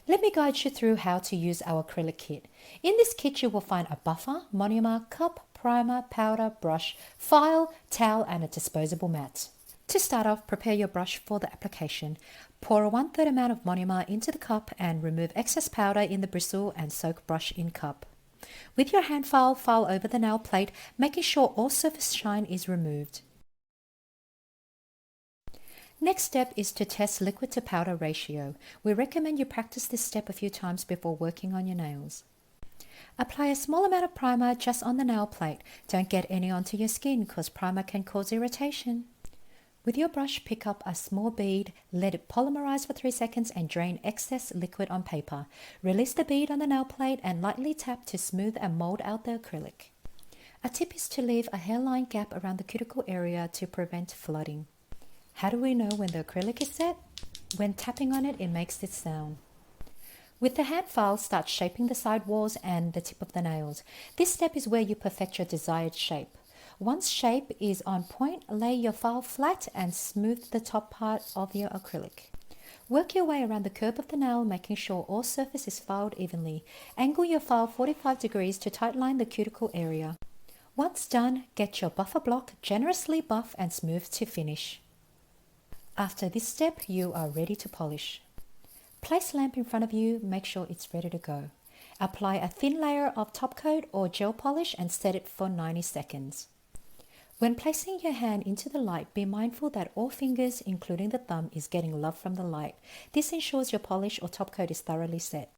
Let me guide you through how to use our acrylic kit. In this kit you will find a buffer, monomer, cup, primer, powder, brush, file, towel and a disposable mat. To start off, prepare your brush for the application. Pour a 1/3 amount of monomer into the cup and remove excess powder in the bristle and soak brush in cup. With your hand file, file over the nail plate, making sure all surface shine is removed. Next step is to test liquid to powder ratio. We recommend you practice this step a few times before working on your nails. Apply a small amount of primer just on the nail plate. Don't get any onto your skin because primer can cause irritation. With your brush, pick up a small bead, let it polymerize for 3 seconds and drain excess liquid on paper. Release the bead on the nail plate and lightly tap to smooth and mold out the acrylic. A tip is to leave a hairline gap around the cuticle area to prevent flooding. How do we know when the acrylic is set? When tapping on it, it makes this sound. With the hand file, start shaping the side walls and the tip of the nails. This step is where you perfect your desired shape. Once shape is on point, lay your file flat and smooth the top part of your acrylic. Work your way around the curve of the nail, making sure all surface is filed evenly. Angle your file 45 degrees to tightline the cuticle area. Once done, get your buffer block generously buff and smooth to finish. After this step, you are ready to polish. Place lamp in front of you, make sure it's ready to go. Apply a thin layer of top coat or gel polish and set it for 90 seconds. When placing your hand into the light, be mindful that all fingers, including the thumb, is getting love from the light. This ensures your polish or top coat is thoroughly set.